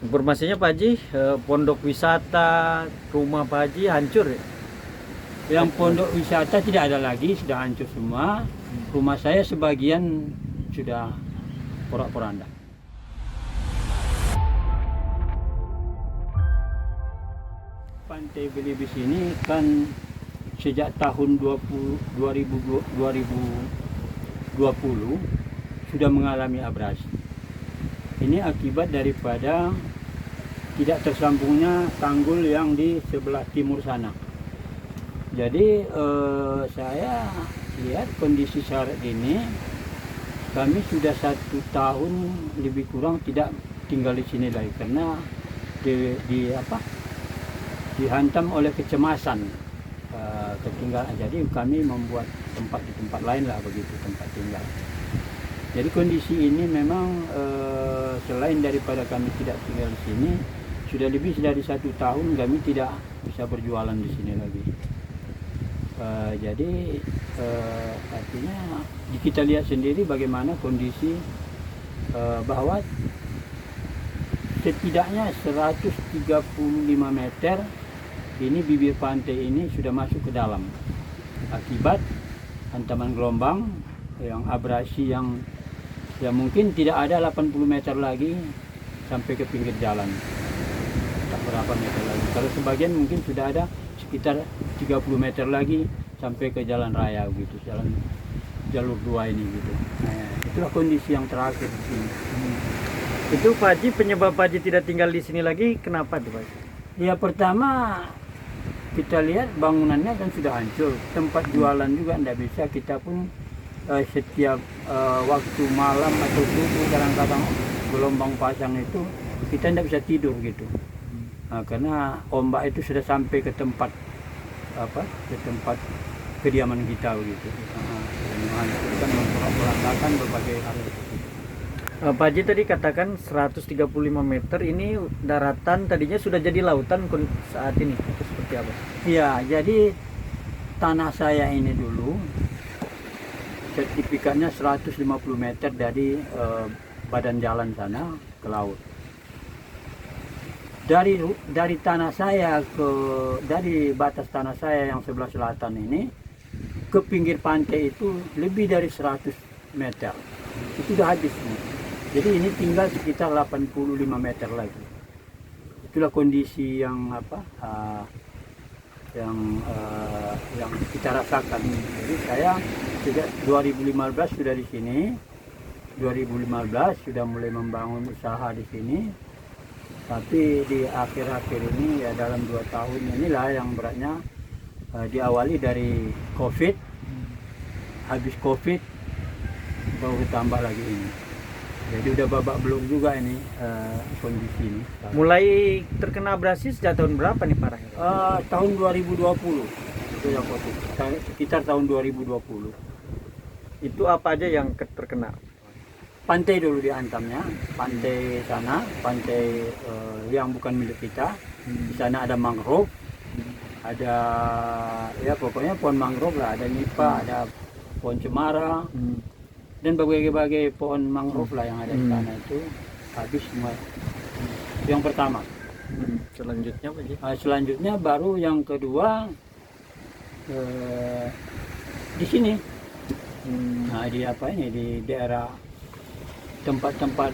Informasinya Pak Haji, pondok wisata rumah Pak Haji hancur ya? Yang pondok wisata tidak ada lagi, sudah hancur semua. Rumah saya sebagian sudah porak-poranda. Pantai Belibis ini kan sejak tahun 2020 sudah mengalami abrasi. Ini akibat daripada tidak tersambungnya tanggul yang di sebelah timur sana. Jadi saya lihat kondisi saat ini, kami sudah 1 tahun lebih kurang tidak tinggal di sini lagi karena dihantam oleh kecemasan, ketinggalan. Jadi kami membuat tempat di tempat lain lah, begitu tempat tinggal. Jadi kondisi ini memang selain daripada kami tidak tinggal di sini, sudah lebih dari 1 tahun kami tidak bisa berjualan di sini lagi. Jadi artinya kita lihat sendiri bagaimana kondisi bahwa setidaknya 135 meter ini bibir pantai ini sudah masuk ke dalam akibat hantaman gelombang yang abrasi yang mungkin tidak ada 80 meter lagi sampai ke pinggir jalan, tak berapa meter lagi. Kalau sebagian mungkin sudah ada sekitar 30 meter lagi sampai ke jalan raya gitu, jalur 2 ini gitu. Nah, itulah kondisi yang terakhir di sini. Itu Pak Haji, penyebab Pak Haji tidak tinggal di sini lagi kenapa tuh Pak Haji? Ya pertama kita lihat bangunannya kan sudah hancur, tempat jualan juga tidak bisa. Kita pun setiap waktu malam atau subuh kadang-kadang gelombang pasang itu kita tidak bisa tidur gitu. Nah, karena ombak itu sudah sampai ke tempat kediaman kita begitu. Itu kan memperantakan berbagai hal. Pak Haji tadi katakan 135 meter ini daratan tadinya sudah jadi lautan saat ini, itu seperti apa? Iya, jadi tanah saya ini dulu sertifikatnya 150 meter dari badan jalan sana ke laut. Dari tanah saya dari batas tanah saya yang sebelah selatan ini ke pinggir pantai itu lebih dari 100 meter. Itu sudah habis semua. Jadi ini tinggal sekitar 85 meter lagi. Itulah kondisi yang yang kita rasakan. Jadi saya sejak 2015 sudah di sini. 2015 sudah mulai membangun usaha di sini. Tapi di akhir-akhir ini ya dalam 2 tahun inilah yang beratnya diawali dari COVID. Habis COVID baru ditambah lagi ini. Jadi udah babak belum juga ini kondisi ini. Mulai terkena abrasi sejak tahun berapa nih parahnya? Tahun 2020 itu yang COVID. Sekitar tahun 2020. Itu apa aja yang terkena? Pantai dulu dihantamnya, pantai sana, pantai yang bukan milik kita. Di sana ada mangrove, ada ya pokoknya pohon mangrove lah, ada nipa, ada pohon cemara. Dan berbagai pohon mangrove lah yang ada di sana itu habis semua. Itu yang pertama. Selanjutnya Pak Haji? Selanjutnya baru yang kedua di sini. Nah di di daerah tempat-tempat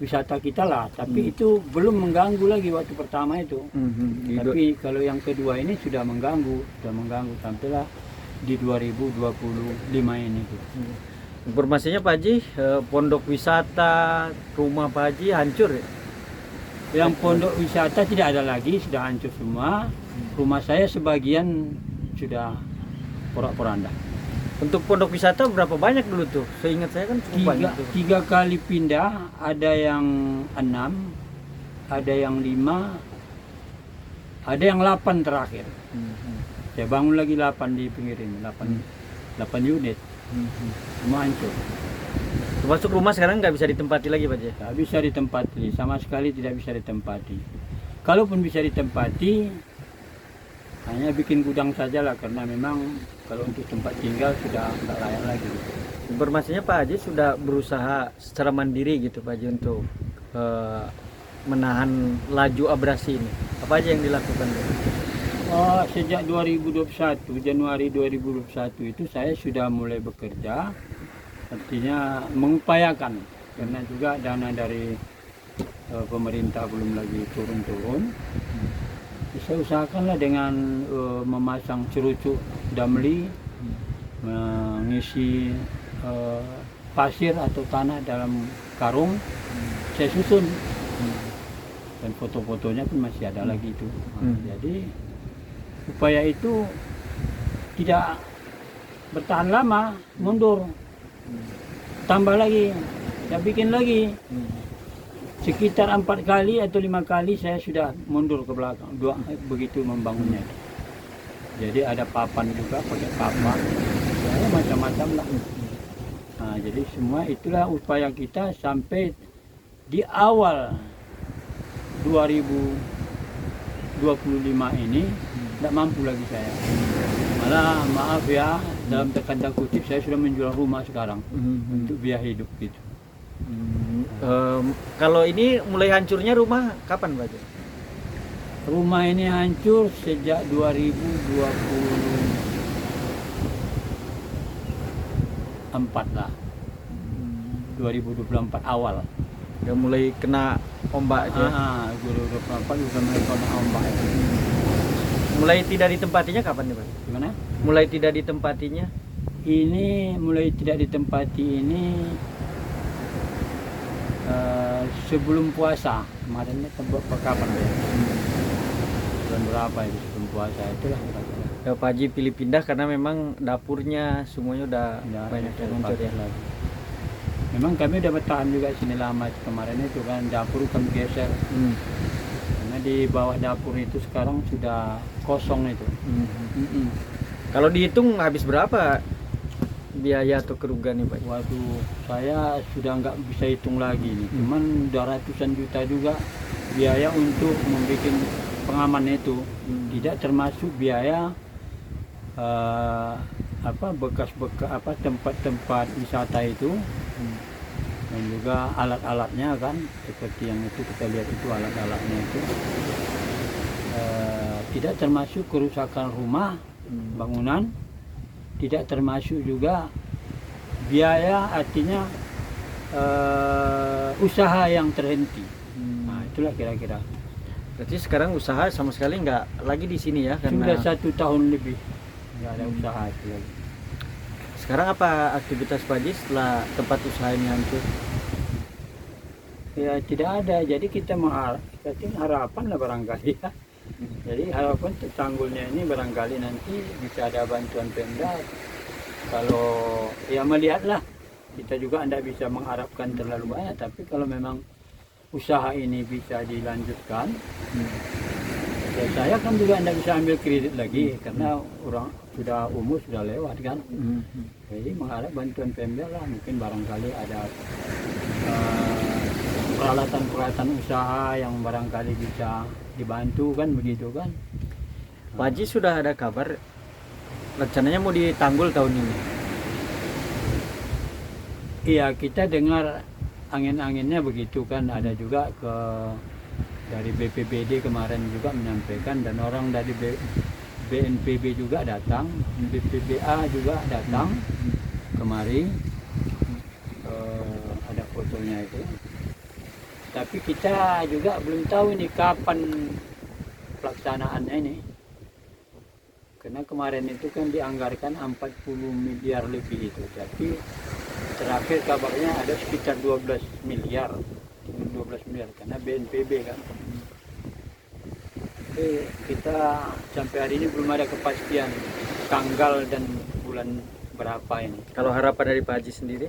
wisata kita lah. Tapi itu belum mengganggu lagi waktu pertama itu. Tapi kalau yang kedua ini sudah mengganggu sampailah di 2025 ini. Gitu. Informasinya Pak Haji, pondok wisata rumah Pak Haji hancur ya? Yang pondok wisata tidak ada lagi, sudah hancur semua. Rumah saya sebagian sudah porak-poranda. Untuk pondok wisata berapa banyak dulu tuh? Seingat saya kan cukup banyak tuh. 3 kali pindah, ada yang 6, ada yang 5, ada yang 8 terakhir. Saya bangun lagi 8 di pinggir ini, 8 unit. Semua hancur. Termasuk rumah sekarang nggak bisa ditempati lagi Pak Haji? Tidak bisa ditempati, sama sekali tidak bisa ditempati. Kalaupun bisa ditempati, hanya bikin gudang saja lah, karena memang kalau untuk tempat tinggal sudah nggak layak lagi. Informasinya Pak Haji sudah berusaha secara mandiri gitu Pak Haji untuk menahan laju abrasi ini? Apa aja yang dilakukan, Pak? Sejak 2021, Januari 2021 itu saya sudah mulai bekerja, artinya mengupayakan, karena juga dana dari pemerintah belum lagi turun-turun. Saya usahakanlah dengan memasang cerucuk damli, mengisi pasir atau tanah dalam karung, saya susun. Dan foto-fotonya pun masih ada lagi itu. Jadi upaya itu tidak bertahan lama, mundur, tambah lagi, saya bikin lagi. Sekitar 4 kali atau 5 kali saya sudah mundur ke belakang, begitu membangunnya. Jadi ada papan juga, pakai papan, saya macam-macam lah. Nah, jadi semua itulah upaya kita sampai di awal 2025 ini tidak mampu lagi saya. Malah maaf ya, dalam tanda kutip saya sudah menjual rumah sekarang untuk biaya hidup gitu. Kalau ini mulai hancurnya rumah kapan, Pak? Rumah ini hancur sejak 2024 lah. 2024 awal. Udah mulai kena ombak aja. 2024 sudah mulai kena ombak. Mulai tidak ditempatinya kapan nih, Pak? Gimana? Mulai tidak ditempatinya? Ini mulai tidak ditempati ini sebelum puasa. Kemarinnya tempat kapan ya? Bulan berapa itu sebelum puasa itulah kira-kira. Ya, Pak Haji pilih pindah karena memang dapurnya semuanya udah banyak yang hancur ya. Lagi. Memang kami udah bertahan juga sini lama kemarin itu kan, dapur kami geser. Karena di bawah dapur itu sekarang sudah kosong itu. Kalau dihitung habis berapa biaya atau kerugian nih, Pak? Waduh, saya sudah nggak bisa hitung lagi nih. Cuman udah ratusan juta juga biaya untuk membuat pengaman itu. Tidak termasuk biaya bekas-bekas tempat-tempat wisata itu. Dan juga alat-alatnya kan, seperti yang itu kita lihat itu alat-alatnya itu. Tidak termasuk kerusakan rumah, bangunan. Tidak termasuk juga biaya, artinya usaha yang terhenti. Nah, itulah kira-kira. Berarti sekarang usaha sama sekali nggak lagi di sini ya? Sudah Karena 1 tahun lebih nggak ada usaha itu lagi. sekarang apa aktivitas Pak Haji setelah tempat usaha ini hancur? Ya tidak ada, jadi kita harapan lah barangkali ya. Jadi harapan tanggulnya ini barangkali nanti bisa ada bantuan Pemda. Kalau ya melihatlah, kita juga tidak bisa mengharapkan terlalu banyak, tapi kalau memang usaha ini bisa dilanjutkan, ya saya kan juga tidak bisa ambil kredit lagi karena orang sudah umur sudah lewat kan. Jadi mengharap bantuan Pemda lah, mungkin barangkali ada peralatan-peralatan usaha yang barangkali bisa dibantu kan, begitu kan. Pak Haji sudah ada kabar rencananya mau ditanggul tahun ini? Iya, kita dengar angin-anginnya begitu kan. Ada juga dari BPBD kemarin juga menyampaikan, dan orang dari BNPB juga datang, BPBA juga datang kemari. Ada fotonya itu. Tapi kita juga belum tahu ini kapan pelaksanaannya ini. Karena kemarin itu kan dianggarkan 40 miliar lebih itu. Tapi terakhir kabarnya ada sekitar 12 miliar. 12 miliar karena BNPB kan. Tapi kita sampai hari ini belum ada kepastian tanggal dan bulan berapa ini. Kalau harapan dari Pak Haji sendiri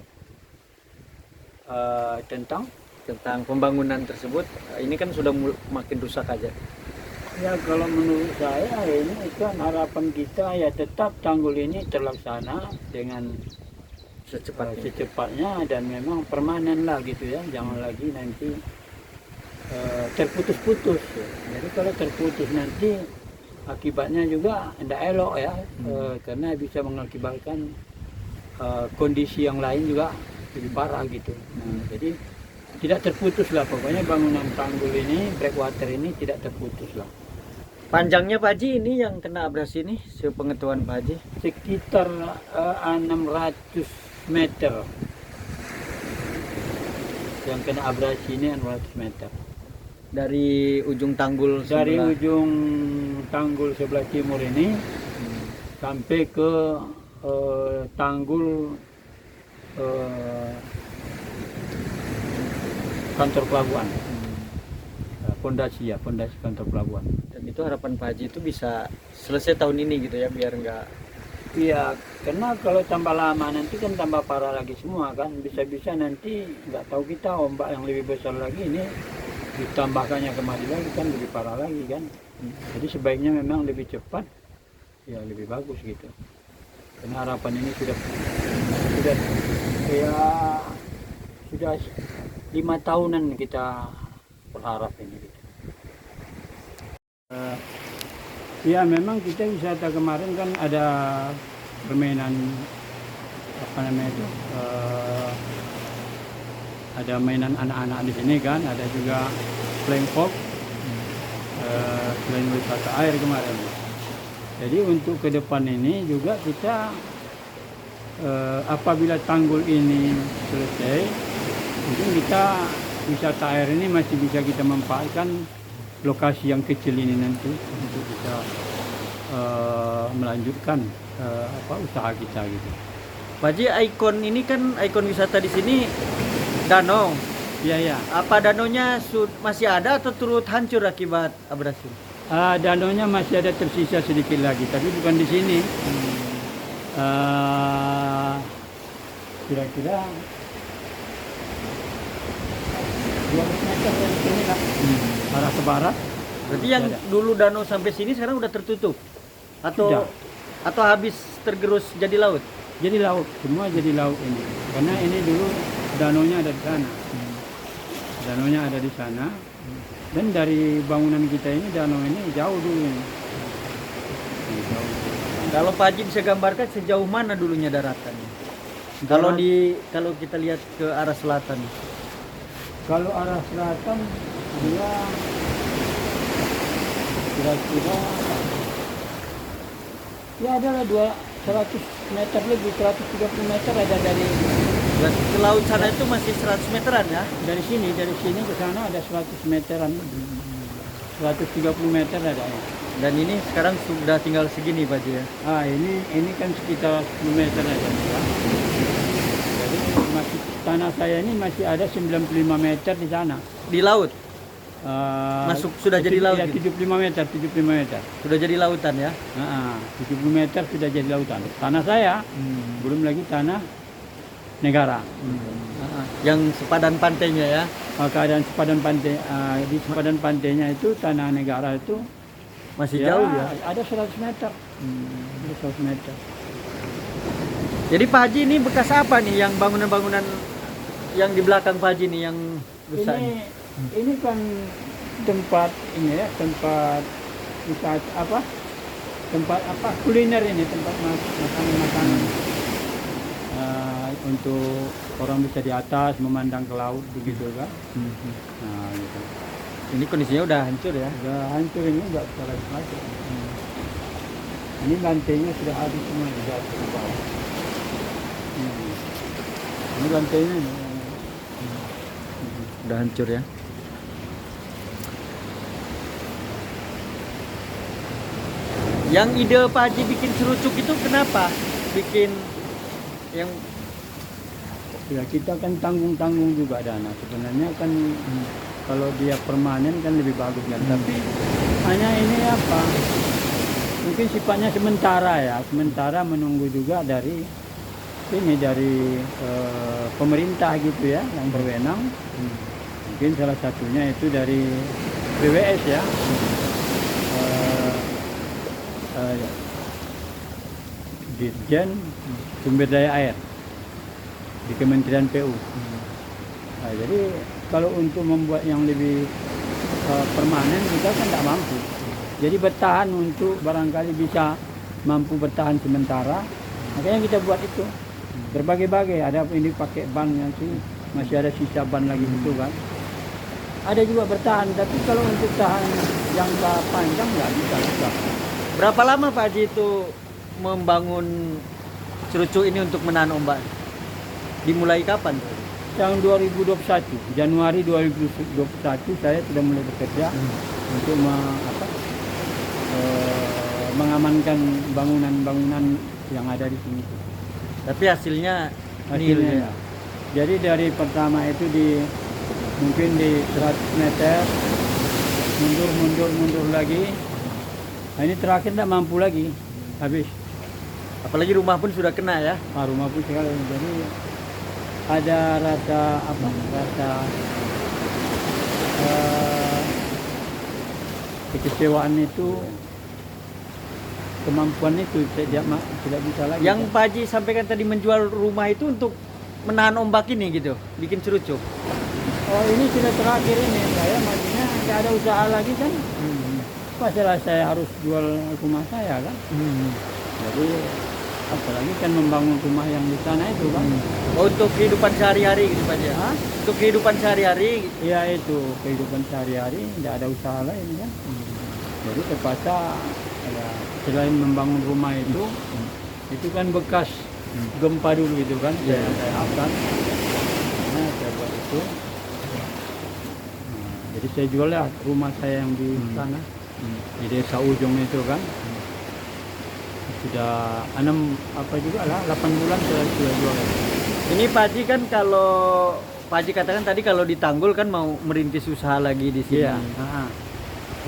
tentang pembangunan tersebut, ini kan sudah makin rusak aja. Ya kalau menurut saya ini kan harapan kita ya tetap tanggul ini terlaksana dengan secepatnya dan memang permanen lah gitu ya, jangan lagi nanti terputus-putus. Jadi kalau terputus nanti akibatnya juga tidak elok ya, karena bisa mengakibatkan kondisi yang lain juga lebih parah gitu. Jadi tidak terputus lah, pokoknya bangunan tanggul ini, breakwater ini tidak terputus lah. Panjangnya Pak Haji ini yang kena abrasi ini, sepengetahuan Pak Haji? Sekitar 600 meter. Yang kena abrasi ini 600 meter. Dari ujung tanggul Dari sebelah. ujung tanggul sebelah timur ini sampai ke tanggul kantor pelabuhan. Pondasi kantor pelabuhan. Dan itu harapan Pak Haji itu bisa selesai tahun ini gitu ya, biar nggak. Iya, karena kalau tambah lama nanti kan tambah parah lagi semua kan. Bisa-bisa nanti nggak tahu kita ombak yang lebih besar lagi ini ditambahkannya kemari lagi kan lebih parah lagi kan. Jadi sebaiknya memang lebih cepat, ya lebih bagus gitu. Karena harapan ini sudah ya sudah 5 tahunan kita berharap ini. Gitu. Ya memang kita wisata kemarin kan ada permainan apa namanya itu, ada mainan anak-anak di sini kan, ada juga flying fox, selain wisata air kemarin. Jadi untuk ke depan ini juga kita apabila tanggul ini selesai, mungkin kita wisata air ini masih bisa kita manfaatkan lokasi yang kecil ini nanti untuk bisa melanjutkan usaha kita gitu. Pak Haji, ikon ini kan ikon wisata di sini danau. Iya ya. Apa danaunya masih ada atau turut hancur akibat abrasi? Danaunya masih ada tersisa sedikit lagi, tapi bukan di sini. Kira-kira 200 meter dari sini lah, arah ke barat. Berarti yang dulu danau sampai sini sekarang udah tertutup? Atau Sudah. atau habis tergerus jadi laut? Jadi laut, semua jadi laut ini. Karena ini dulu danaunya ada di sana. Danaunya ada di sana. Dan dari bangunan kita ini, danau ini jauh dulu ini. Jauh. Kalau Pak Haji bisa gambarkan sejauh mana dulunya daratannya? Kalau kita lihat ke arah selatan. Kalau arah selatan dia kira-kira ya adalah 100 meter lebih, 130 meter ada dari Ke laut sana itu masih 100 meteran ya? dari sini ke sana ada 100 meteran, 130 meter ada ya. Dan ini sekarang sudah tinggal segini Pak Haji ya? Ini kan sekitar 10 meter aja. Jadi masih, tanah saya ini masih ada 95 meter di sana. Di laut? Masuk sudah jadi laut Ya, gitu? 75 meter. Sudah jadi lautan ya? 70 meter sudah jadi lautan. Tanah saya, belum lagi tanah negara. Yang sepadan pantainya ya? Keadaan sepadan pantai, di sepadan pantainya itu tanah negara itu Masih jauh ya? Ada 100 meter. Ada 100 meter. Jadi Pak Haji ini bekas apa nih yang bangunan-bangunan yang di belakang Pak Haji nih yang rusak? Ini kan tempat ini ya, tempat wisata tempat kuliner ini, tempat makanan-makanan. Untuk orang bisa di atas memandang ke laut begitu kan. Nah, gitu. Ini kondisinya udah hancur ya? Udah hancur ini, nggak bisa lagi masuk. Ini lantainya sudah habis semua di jatuh ke bawah. Ini lantainya ini. Udah hancur ya? Yang ide Pak Haji bikin serucuk itu kenapa? Bikin yang Ya kita kan tanggung juga dana. Sebenarnya kan kalau dia permanen kan lebih bagus kan. Tapi hanya ini mungkin sifatnya sementara ya. Sementara menunggu juga dari pemerintah gitu ya, yang berwenang. Mungkin salah satunya itu dari BWS ya. Dirjen Sumber Daya Air di Kementerian PU. Nah, jadi kalau untuk membuat yang lebih permanen kita kan tidak mampu. Jadi bertahan untuk barangkali bisa mampu bertahan sementara, makanya kita buat itu berbagai-bagai. Ada ini pakai ban nanti masih ada sisa ban lagi itu kan. Ada juga bertahan, tapi kalau untuk tahan jangka panjang nggak bisa juga. Berapa lama Pak Haji itu membangun cerucuk ini untuk menahan ombak? Dimulai kapan? Tahun 2021, Januari 2021 saya sudah mulai bekerja untuk mengamankan bangunan-bangunan yang ada di sini. Tapi hasilnya nil Hasilnya, ya. jadi dari pertama itu mungkin di 100 meter mundur lagi. Nah, ini terakhir tidak mampu lagi, habis. Apalagi rumah pun sudah kena ya. Rumah pun sekali. Jadi ada rasa kekecewaan itu, kemampuan itu tidak bisa lagi. Yang Pak Haji sampaikan tadi menjual rumah itu untuk menahan ombak ini gitu, bikin cerucuk. Oh, ini sudah terakhir ini, saya maksudnya nggak ada usaha lagi kan. Masalah saya harus jual rumah saya kan. Jadi apalagi kan membangun rumah yang di sana itu kan. Oh, untuk kehidupan sehari-hari gitu Pak Haji. Hah? Untuk kehidupan sehari-hari. Ya itu kehidupan sehari-hari, tidak ada usaha lain kan. Jadi terpaksa ya, selain membangun rumah itu kan bekas gempa dulu itu kan. Saya akan, nah, saya buat itu. Nah, jadi saya jual ya rumah saya yang di sana, di desa ujung itu kan. Sudah 8 bulan sudah jual. Ini Pak Haji kan kalau Pak Haji katakan tadi kalau di Tanggul kan mau merintis usaha lagi di sini. Iya.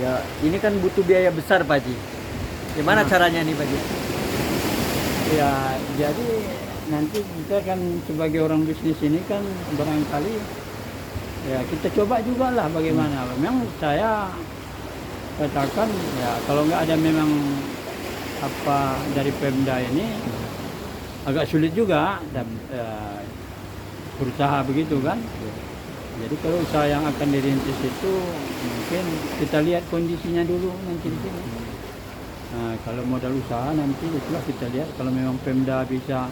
Ya, ini kan butuh biaya besar Pak Haji. Gimana caranya nih Pak Haji? Ya, jadi nanti kita kan sebagai orang bisnis ini kan barangkali ya kita coba juga lah bagaimana. Memang saya katakan ya kalau nggak ada memang dari Pemda ini agak sulit juga berusaha begitu kan. Jadi kalau usaha yang akan dirintis itu mungkin kita lihat kondisinya dulu nanti di sini. Nah, kalau modal usaha nanti itulah kita lihat kalau memang Pemda bisa,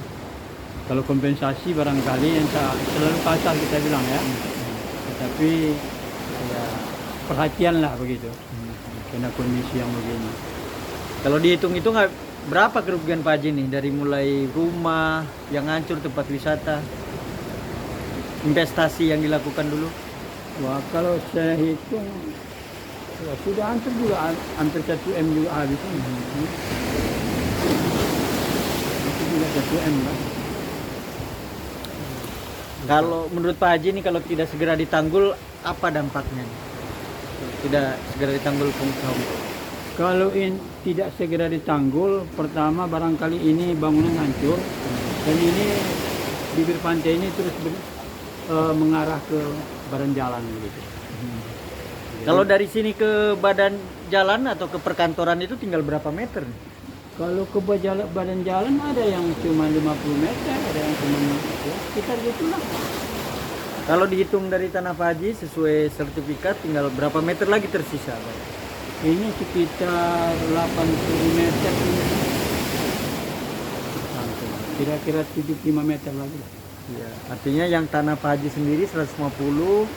kalau kompensasi barangkali yang selalu pasar kita bilang ya. Tetapi ya perhatian lah begitu. Karena kondisi yang begini. Kalau dihitung-hitung berapa kerugian Pak Haji nih dari mulai rumah yang hancur, tempat wisata, investasi yang dilakukan dulu? Wah, kalau saya hitung ya, sudah hampir juga hampir 1 M juga habis. Itu juga 1 M kan. Kalau menurut Pak Haji nih kalau tidak segera ditanggul apa dampaknya? Tidak segera ditanggul penghuni. Kalau tidak segera ditanggul, pertama barangkali ini bangunan hancur dan ini bibir pantai ini terus mengarah ke badan jalan gitu. Kalau dari sini ke badan jalan atau ke perkantoran itu tinggal berapa meter? Kalau ke badan jalan ada yang cuma 50 meter, ada yang cuma ya, sekitar gitulah. Kalau dihitung dari tanah Pak Haji sesuai sertifikat tinggal berapa meter lagi tersisa Pak? Ini sekitar 80 meter. Kira-kira 75 meter lagi. Ya, artinya yang tanah Pak Haji sendiri 150,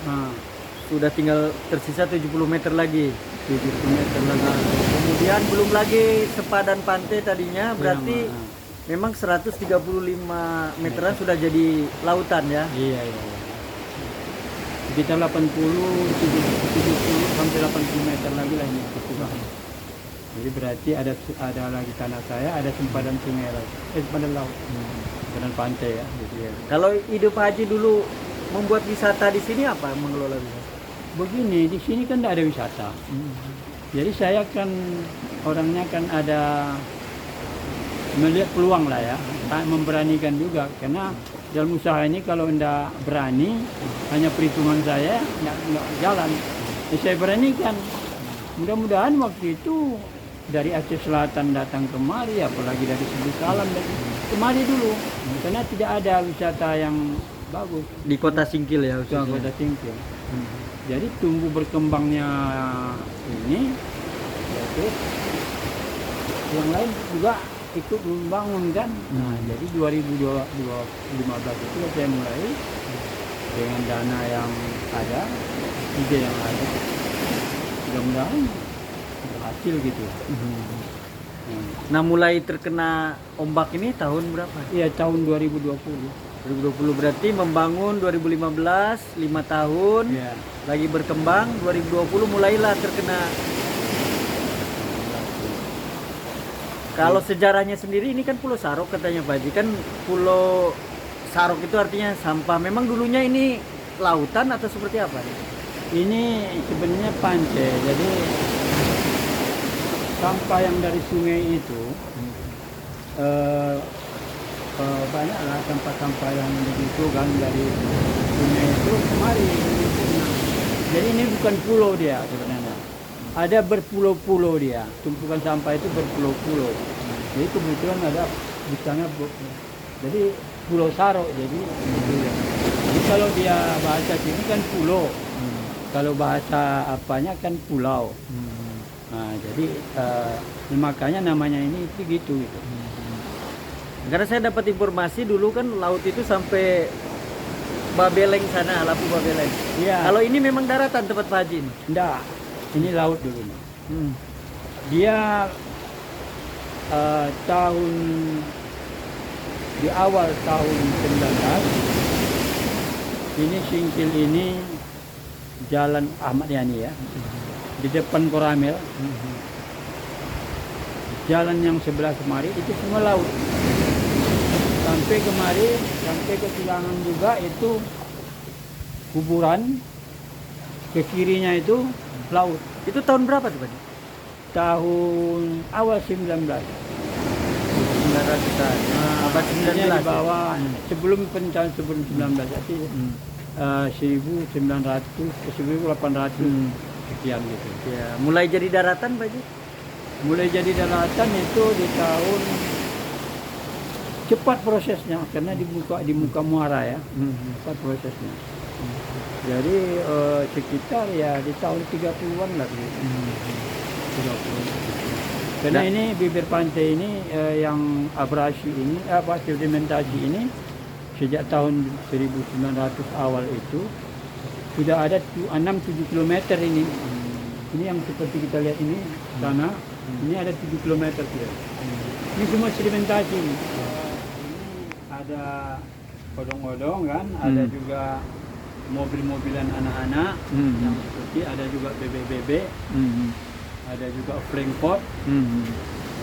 sudah tinggal tersisa 70 meter lagi. 70 meter lagi. Kemudian belum lagi sepadan pantai tadinya, berarti memang 135 meteran sudah jadi lautan ya? Iya. Sekitar 80, 70 sampai 80 meter lagi lah ini. Jadi berarti ada lagi tanah saya, ada sempadan sungai lagi, sempadan laut, sempadan pantai ya. Gitu ya. Kalau ide Pak Haji dulu membuat wisata di sini apa mengelola wisata? Begini, di sini kan tidak ada wisata. Jadi saya kan orangnya kan ada melihat peluang lah ya, memberanikan juga karena dalam usaha ini kalau tidak berani, hanya perhitungan saya nggak jalan. Saya beranikan. Mudah-mudahan waktu itu dari Aceh Selatan datang kemari, apalagi dari Sebu Salam dan kemari dulu, karena tidak ada wisata yang bagus di Kota Singkil ya, Kota Singkil. Jadi tumbuh berkembangnya ini, yaitu yang lain juga ikut membangun kan. Nah, jadi 2015 itu saya mulai dengan dana yang ada, ide yang ada, mudah-mudahan berhasil gitu. Nah, mulai terkena ombak ini tahun berapa? Iya, tahun 2020. 2020 berarti membangun 2015, 5 tahun, Iya. lagi berkembang, 2020 mulailah terkena. Kalau sejarahnya sendiri ini kan Pulau Sarok katanya Pak Haji, kan Pulau Sarok itu artinya sampah. Memang dulunya ini lautan atau seperti apa? Ini sebenarnya pantai, jadi sampah yang dari sungai itu banyaklah sampah-sampah yang begitu kan dari sungai itu kemari. Jadi ini bukan pulau dia sebenarnya, ada berpulau-pulau dia, tumpukan sampah itu berpulau-pulau. Jadi kebetulan ada di sana, jadi Pulau Sarok. Jadi kalau dia bahasa sini kan pulau, kalau bahasa apanya kan pulau. Nah, jadi makanya namanya ini itu gitu. Karena saya dapat informasi dulu kan laut itu sampai Babeleng sana, Lapu Babeleng. Iya. Kalau ini memang daratan tempat Pak Haji ini? Enggak, ini laut dulu. Hmm. Dia di awal tahun 19 ini Singkil ini Jalan Ahmad Yani ya, di depan Koramel. Jalan yang sebelah kemari itu semua laut. Sampai kemari, sampai ke Silangan juga itu kuburan. Ke kirinya itu laut. Itu tahun berapa tuh Pak Haji? Tahun awal 19. 1900-an. Abad 19 Di ya? bawah sebelum 19 jadi 1900 ke 1800 sekian gitu. Ya, mulai jadi daratan Pak Haji? Mulai jadi daratan itu di tahun cepat prosesnya karena di muka muara ya, cepat prosesnya. Jadi sekitar ya di tahun 30-an lah gitu. 30. Karena Nah. ini bibir pantai ini yang abrasi ini sedimentasi ini sejak tahun 1900 awal itu sudah ada 6-7 km ini. Ini yang seperti kita lihat ini sana, ini ada 7 km dia. Ini semua sedimentasi. Ini ada odong-odong kan, ada juga mobil-mobilan anak-anak yang seperti, ada juga bebek-bebek, ada juga Frankfurt.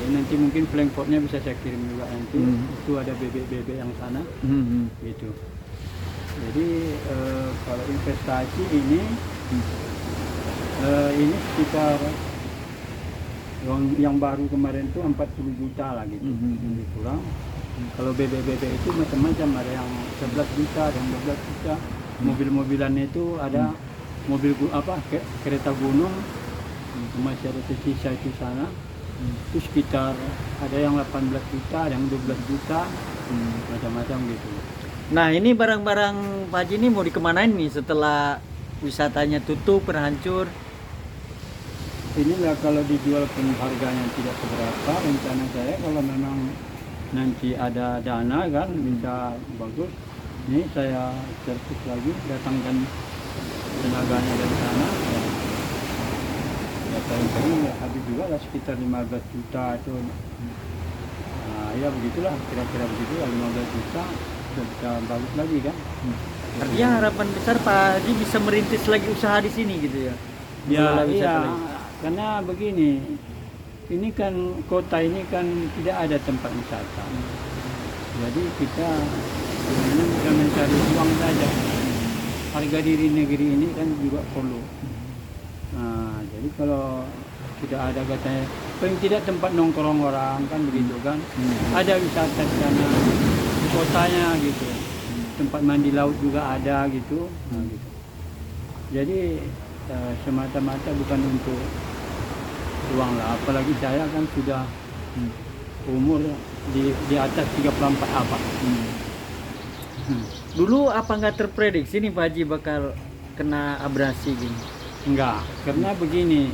Nanti mungkin Frankfurtnya bisa saya kirim juga nanti. Itu ada bebek-bebek yang sana, gitu. Jadi kalau investasi ini sekitar yang baru kemarin itu 40 juta lah gitu, lebih kurang. Kalau bebek-bebek itu macam-macam, ada yang 11 juta, ada yang 12 juta. Mobil-mobilan itu ada mobil kereta gunung, masih ada tersisa itu sana. Itu sekitar ada yang 18 juta, ada yang 12 juta, macam-macam gitu. Nah, ini barang-barang Pak Haji ini mau dikemanain nih setelah wisatanya tutup, berhancur? Inilah kalau dijual pun harganya tidak seberapa. Rencana saya kalau memang nanti ada dana kan bisa bagus, ini saya servis lagi, datangkan tenaganya dari sana. Ya paling ya habis juga lah sekitar 15 juta itu. Nah, ya begitulah, kira-kira begitu lah, 15 juta sudah bisa bagus lagi kan. Artinya harapan besar Pak Haji bisa merintis lagi usaha di sini gitu ya? Ya Mengelola wisata iya, lagi. karena begini, ini kan kota ini kan tidak ada tempat wisata. Jadi kita sebenarnya bisa mencari uang saja. Harga diri negeri ini kan juga perlu. Nah, jadi kalau tidak ada katanya, paling tidak tempat nongkrong orang kan begitu kan. Ada wisata di sana, di kotanya gitu. Tempat mandi laut juga ada gitu. Nah, gitu. Jadi semata-mata bukan untuk uang lah, apalagi saya kan sudah umur di atas 34 apa. Dulu apa nggak terprediksi nih Pak Haji bakal kena abrasi gini? Enggak, karena begini,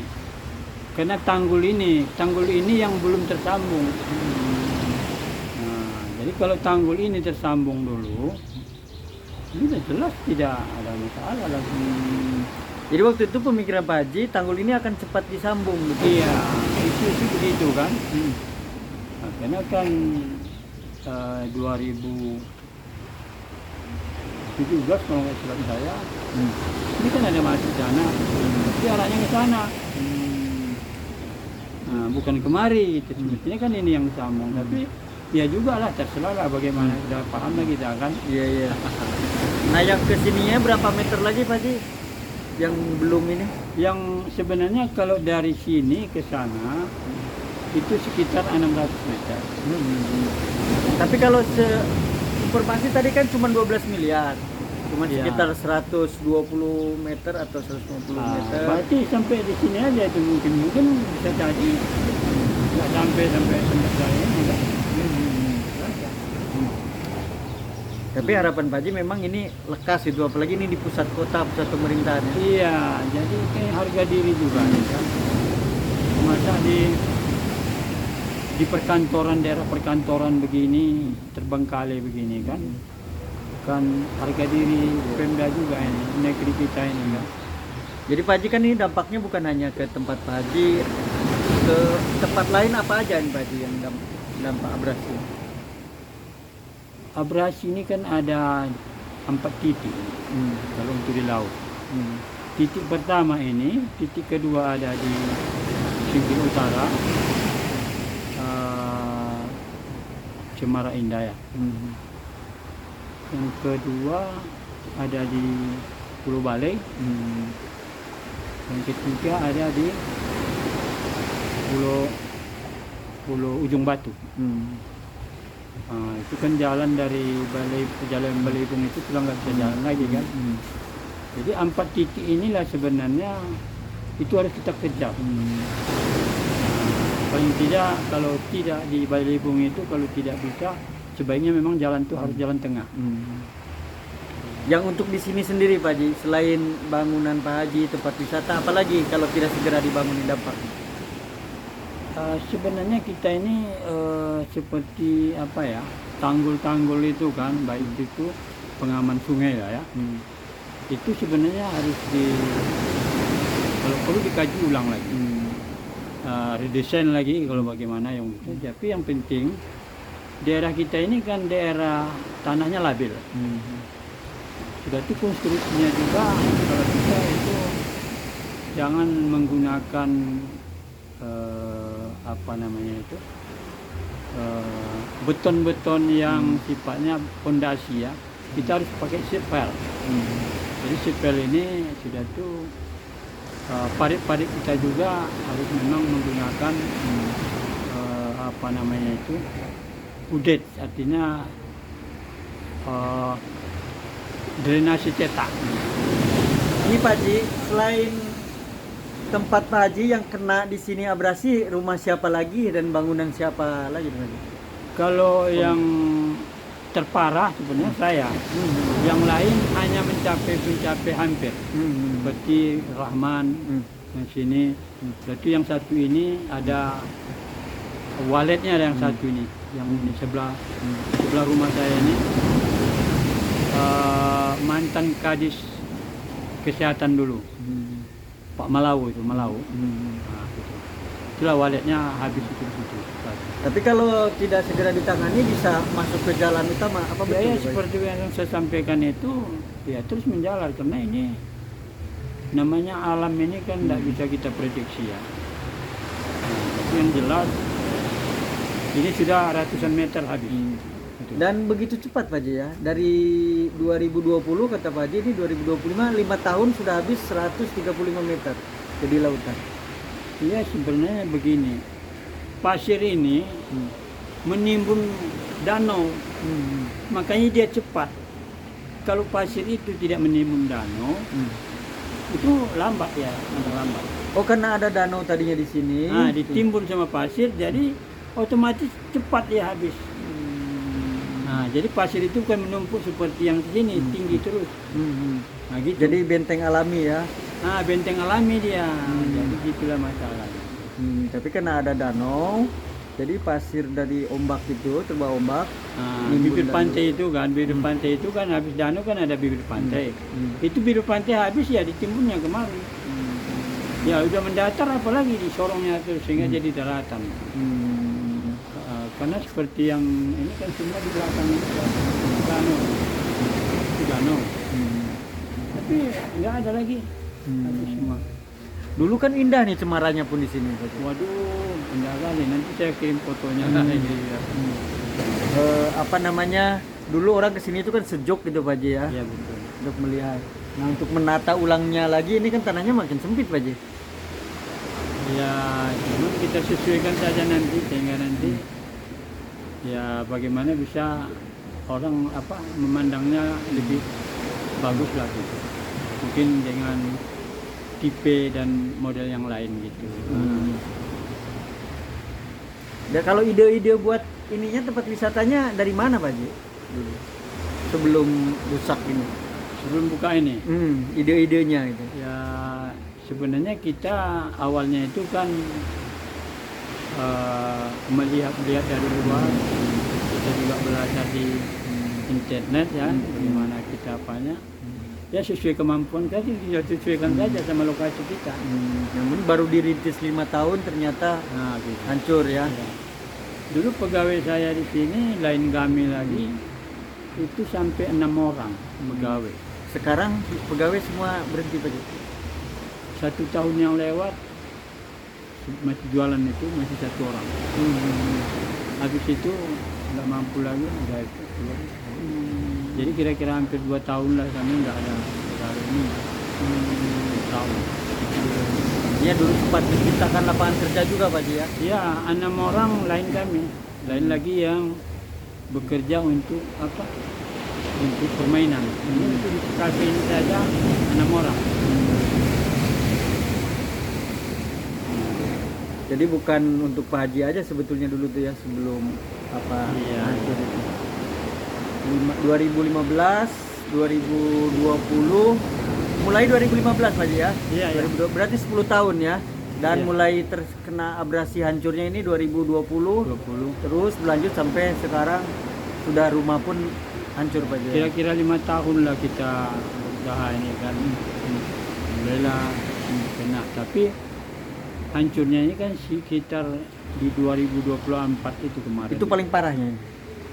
karena tanggul ini yang belum tersambung. Nah, jadi kalau tanggul ini tersambung dulu, Ini udah jelas tidak ada masalah lagi. Jadi waktu itu pemikiran Pak Haji, tanggul ini akan cepat disambung gitu. Iya, itu begitu kan. Hmm. Nah, karena kan 2017 kalau nggak salah saya, ini kan ada masuk sana, tapi arahnya ke sana. Nah, bukan kemari, itu sebetulnya kan ini yang disambung, tapi ya juga lah, terserah lah bagaimana, sudah paham lah kita kan. Iya, iya. Nah, yang kesininya berapa meter lagi Pak Haji? Yang belum ini? Yang sebenarnya kalau dari sini ke sana itu sekitar 600 meter. Tapi kalau informasi tadi kan cuma 12 miliar. Cuma Iya. sekitar 120 meter atau 150 Nah, meter. berarti sampai di sini aja itu mungkin bisa jadi nggak sampai saya ini enggak. Tapi harapan Pak Haji memang ini lekas itu, apalagi ini di pusat kota, pusat pemerintahan. Iya, jadi kayak harga diri juga nih kan. Masa di perkantoran, daerah perkantoran begini, terbengkalai begini kan. Kan harga diri Pemda juga ini, negeri kita ini kan. Jadi Pak Haji kan ini dampaknya bukan hanya ke tempat Pak Haji, ke tempat lain apa aja nih Pak Haji yang dampak abrasi? Abrasi ini kan ada 4 titik kalau untuk di laut. Titik pertama ini, titik kedua ada di Singkil Utara, Cemara Indah ya. Yang kedua ada di Pulau Balai. Yang ketiga ada di Pulau Ujung Batu. Itu kan jalan dari jalan Balibung itu sudah nggak bisa jalan lagi kan. Jadi 4 titik inilah sebenarnya itu harus kita kejar. Paling tidak kalau tidak di Balibung itu, kalau tidak bisa, sebaiknya memang jalan itu harus jalan tengah. Yang untuk di sini sendiri Pak Haji, selain bangunan Pak Haji, tempat wisata, apalagi kalau tidak segera dibangun dampaknya? Sebenarnya kita ini seperti apa ya, tanggul-tanggul itu kan, baik itu pengaman sungai lah ya. Itu sebenarnya harus kalau perlu dikaji ulang lagi, redesain lagi kalau bagaimana yang itu. Tapi yang penting daerah kita ini kan daerah tanahnya labil. Sudah itu konstruksinya juga kalau bisa itu jangan menggunakan beton-beton yang sifatnya fondasi ya. Kita harus pakai sipel. Jadi sipel ini sudah tuh parit-parit kita juga harus memang menggunakan udet, artinya drainase cetak. Ini Pak Haji, selain tempat Pak Haji yang kena di sini abrasi, rumah siapa lagi dan bangunan siapa lagi Pak Haji? Kalau yang terparah sebenarnya saya, yang lain hanya mencapai hampir, seperti Rahman yang sini. Berarti yang satu ini ada waletnya, ada yang satu ini, yang di sebelah rumah saya ini, mantan Kadis Kesehatan dulu, Pak Malau itu. Nah, gitu. Itulah waletnya habis itu. Tapi kalau tidak segera ditangani bisa masuk ke jalan utama, apa betul? Ya, Pak Haji? seperti yang saya sampaikan itu, ya terus menjalar karena ini namanya alam ini kan tidak bisa kita prediksi ya. Tapi yang jelas ini sudah ratusan meter habis. Gitu. Dan begitu cepat Pak Haji ya, dari 2020 kata Pak Haji, ini 2025, 5 tahun sudah habis 135 meter di lautan. Iya, sebenarnya begini, pasir ini menimbun danau, makanya dia cepat. Kalau pasir itu tidak menimbun danau, itu lambat ya, agak lambat. Oh, karena ada danau tadinya di sini. Nah, ditimbun sama pasir, jadi otomatis cepat dia habis. Nah, jadi pasir itu bukan menumpuk seperti yang di sini, tinggi terus. Nah, gitu. Jadi benteng alami ya. Nah, benteng alami dia. Jadi gitulah masalahnya. Tapi karena ada danau, Jadi pasir dari ombak itu terbawa ombak. Nah, Nimbun bibir dan- pantai itu kan, bibir pantai itu kan habis danau kan ada bibir pantai. Itu bibir pantai habis ya ditimbunnya kemari. Ya udah mendatar apalagi disorongnya terus sehingga jadi daratan. Karena seperti yang ini kan semua di belakang itu kan danau. Itu danau. Tapi nggak ada lagi. Habis semua. Dulu kan indah nih cemarannya pun di sini. Pak Haji. Waduh, indah kali. Nanti saya kirim fotonya. Apa namanya? Dulu orang kesini itu kan sejuk gitu Pak Haji ya, Iya betul. untuk melihat. Nah untuk menata ulangnya lagi ini kan tanahnya makin sempit Pak Haji. Ya, cuma kita sesuaikan saja nanti sehingga nanti ya bagaimana bisa orang apa memandangnya lebih bagus lah gitu. Mungkin dengan tipe dan model yang lain gitu. Dan kalau ide-ide buat ininya tempat wisatanya dari mana Pak Haji? Dulu. Sebelum rusak ini. Sebelum buka ini, Ide-idenya gitu. ya sebenarnya kita awalnya itu kan melihat dari luar, kita juga belajar di internet ya, bagaimana kita apanya. Ya sesuai kemampuan kita, kita sesuaikan saja sama lokasi kita. Namun baru dirintis 5 tahun ternyata Nah, gitu. hancur ya. Ya. Dulu pegawai saya di sini lain kami lagi itu sampai 6 orang pegawai. Sekarang pegawai semua berhenti Pak Haji. 1 tahun yang lewat masih jualan itu masih 1 orang. Habis itu nggak mampu lagi udah itu keluar. Jadi kira-kira hampir 2 tahun lah kami nggak ada pegawai ini. Tahun. Ya dulu sempat menciptakan lapangan kerja juga Pak Haji ya. Ya 6 orang lain kami, lain lagi yang bekerja untuk apa? Untuk permainan. Ini untuk di kafe ini saja 6 orang. Jadi bukan untuk Pak Haji aja sebetulnya dulu tuh ya sebelum apa Iya. hancur itu. 2015, 2020, mulai 2015 Pak Haji ya. Iya, iya. 2020, berarti 10 tahun ya. Dan Iya. mulai terkena abrasi hancurnya ini 2020, 20. terus berlanjut sampai sekarang sudah rumah pun hancur Pak Haji. ya. Kira-kira 5 tahun lah kita berusaha ini kan. Alhamdulillah kena. Tapi hancurnya ini kan sekitar di 2024 itu kemarin. Itu paling parahnya.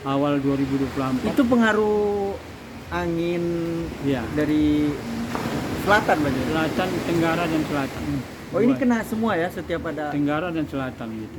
Awal 2024. Itu pengaruh angin Ya. dari selatan Pak Haji. Selatan, Tenggara dan Selatan. Oh ini Dua. kena semua ya setiap ada. Tenggara dan Selatan gitu.